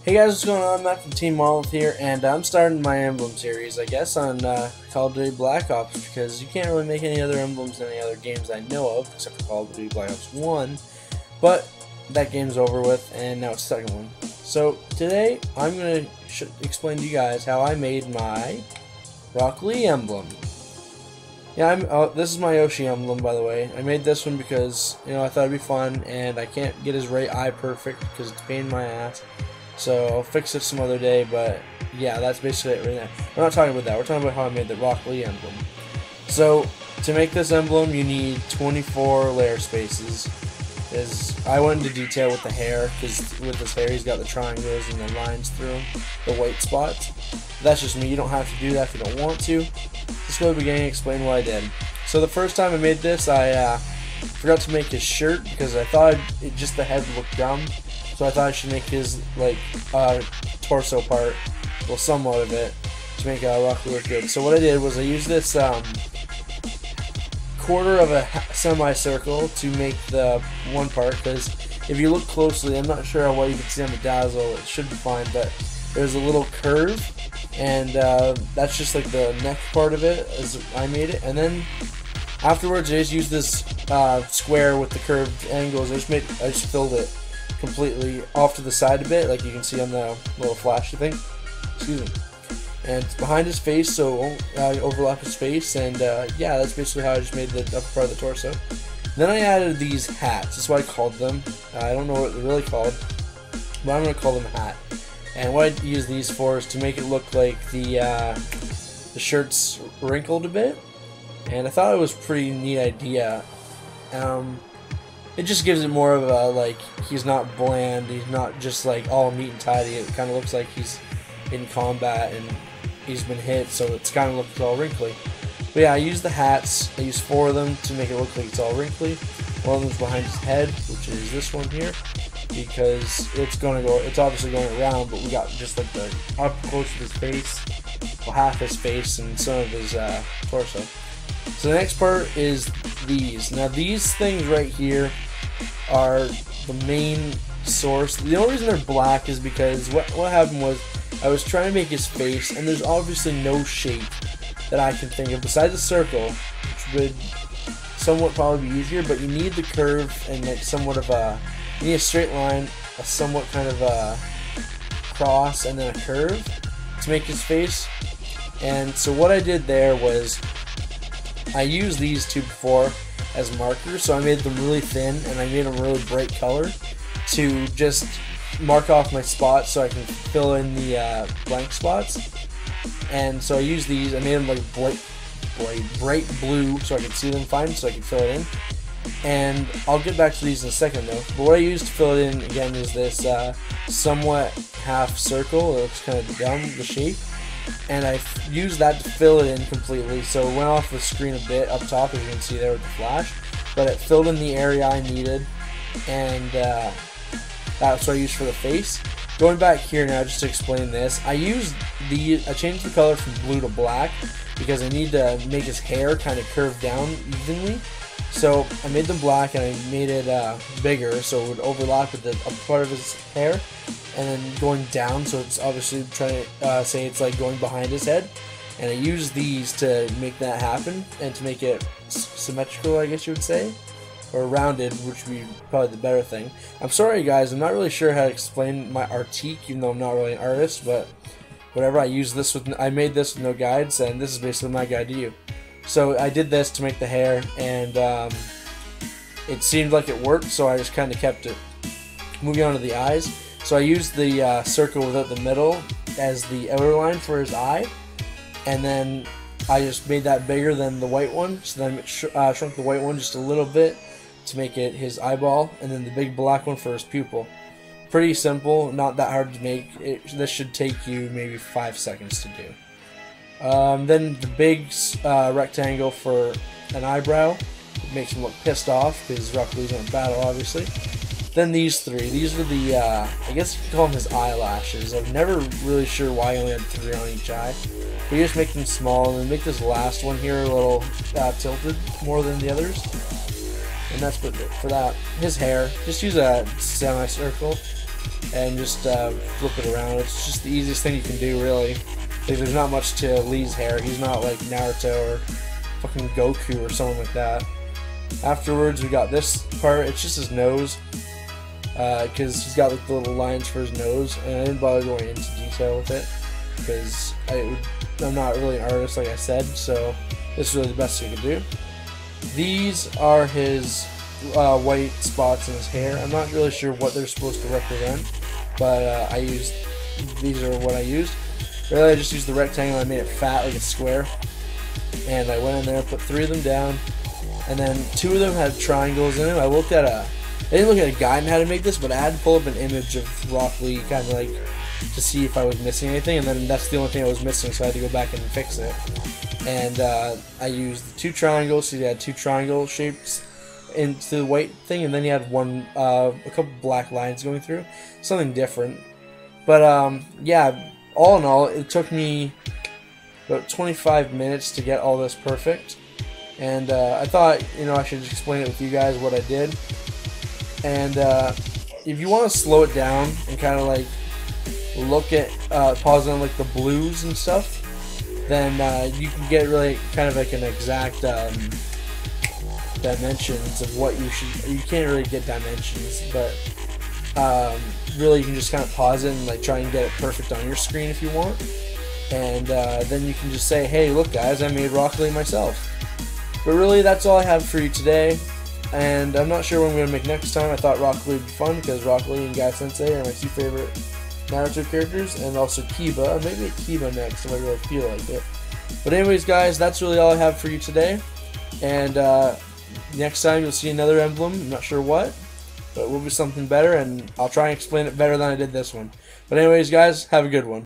Hey guys, what's going on? Matt from Team Monolith here, and I'm starting my Emblem series, I guess, on Call of Duty Black Ops, because you can't really make any other emblems in any other games I know of, except for Call of Duty Black Ops 1, but that game's over with, and now it's the second one. So, today, I'm going to explain to you guys how I made my Rock Lee emblem. Yeah, this is my Yoshi emblem, by the way. I made this one because, I thought it'd be fun, and I can't get his right eye perfect, because it's a pain in my ass. So I'll fix it some other day, but yeah, that's basically it right now. We're not talking about that. We're talking about how I made the Rock Lee emblem. So to make this emblem, you need 24 layer spaces. I went into detail with the hair, because with his hair, he's got the triangles and the lines through him, the white spots. That's just me. You don't have to do that if you don't want to. Let's go to the beginning and explain what I did. So the first time I made this, I forgot to make his shirt because I thought just the head looked dumb. So I thought I should make his torso part, well, somewhat of it, to make Rock Lee look good. So what I did was I used this quarter of a semicircle to make the one part, because if you look closely, I'm not sure what you can see on the dazzle, it should be fine, but there's a little curve, and that's just like the neck part of it, as I made it. And then afterwards I just used this square with the curved angles. I just filled it completely off to the side a bit, like you can see on the little flashy thing. Excuse me. And it's behind his face, so overlap his face, and yeah, that's basically how I just made the upper part of the torso. Then I added these hats. That's what I called them. I don't know what they're really called, but I'm gonna call them hat. And what I use these for is to make it look like the shirt's wrinkled a bit. And I thought it was a pretty neat idea. It just gives it more of a, like, he's not bland, he's not just like all neat and tidy. It kind of looks like he's in combat and he's been hit, so it's kind of looks all wrinkly. But yeah, I used the hats. I used 4 of them to make it look like it's all wrinkly. One of them's behind his head, which is this one here, because it's obviously going around, but we got just like the up close to his face, well, half his face and some of his torso. So the next part is these. Now these things right here are the main source. The only reason they're black is because what happened was I was trying to make his face, and there's obviously no shape that I can think of besides a circle, which would somewhat probably be easier, but you need the curve and like somewhat of you need a straight line, a somewhat kind of a cross, and then a curve to make his face. And so what I did there was I used these two before as markers, so I made them really thin and I made them really bright color to just mark off my spots so I can fill in the blank spots. And so I used these. I made them like bright blue so I could see them fine, so I could fill it in. And I'll get back to these in a second though. But what I used to fill it in again is this somewhat half circle. It looks kind of dumb, the shape. And I used that to fill it in completely, so it went off the screen a bit up top, as you can see there with the flash, but it filled in the area I needed, and that's what I used for the face. Going back here now, just to explain this, I changed the color from blue to black because I need to make his hair kind of curve down evenly. So I made them black and I made it bigger so it would overlap with the upper part of his hair, and then going down, so it's obviously trying to say it's like going behind his head. And I used these to make that happen and to make it symmetrical, I guess you would say, or rounded, which would be probably the better thing. I'm sorry guys, I'm not really sure how to explain my artique, even though I'm not really an artist, but whatever. I made this with no guides, and this is basically my guide to you. So I did this to make the hair, and it seemed like it worked, so I just kind of kept it. Moving on to the eyes. So I used the circle without the middle as the outer line for his eye, and then I just made that bigger than the white one, so then I shrunk the white one just a little bit to make it his eyeball, and then the big black one for his pupil. Pretty simple, not that hard to make. This should take you maybe 5 seconds to do. Then the big rectangle for an eyebrow. It makes him look pissed off because Rock Lee's in a battle, obviously. Then these 3. These are the, I guess you could call them his eyelashes. I'm never really sure why I only had 3 on each eye. But you just make them small, and then make this last one here a little tilted more than the others. And that's for that. His hair, just use a semicircle. and just flip it around. It's just the easiest thing you can do, really. Like, there's not much to Lee's hair. He's not like Naruto or fucking Goku or someone like that. Afterwards, we got this part. It's just his nose, because he's got like the little lines for his nose, and I didn't bother going into detail with it because I'm not really an artist, like I said, so this is really the best I could do. These are his white spots in his hair. I'm not really sure what they're supposed to represent, but these are what I used. Really, I just used the rectangle. I made it fat like a square, and I went in there, put 3 of them down, and then 2 of them had triangles in them. I didn't look at a guide on how to make this, but I had to pull up an image of Rock Lee, kind of like to see if I was missing anything, and then that's the only thing I was missing, so I had to go back and fix it. And I used the 2 triangles, so he had 2 triangle shapes into the white thing, and then he had a couple black lines going through, something different. But yeah, all in all, it took me about 25 minutes to get all this perfect, and I thought, I should just explain it with you guys what I did. And if you want to slow it down and kind of like look at pause on like the blues and stuff, then you can get really kind of like an exact dimensions of what you should. You can't really get dimensions, but really you can just kind of pause it and like try and get it perfect on your screen if you want. And then you can just say, hey, look guys, I made Rock Lee myself. But really, that's all I have for you today. And I'm not sure what I'm going to make next time. I thought Rock Lee would be fun because Rock Lee and Guy Sensei are my 2 favorite Naruto characters, and also Kiba. Maybe a Kiba next if I really feel like it. But anyways, guys, that's really all I have for you today. And next time you'll see another emblem. I'm not sure what, but it will be something better, and I'll try and explain it better than I did this one. But anyways, guys, have a good one.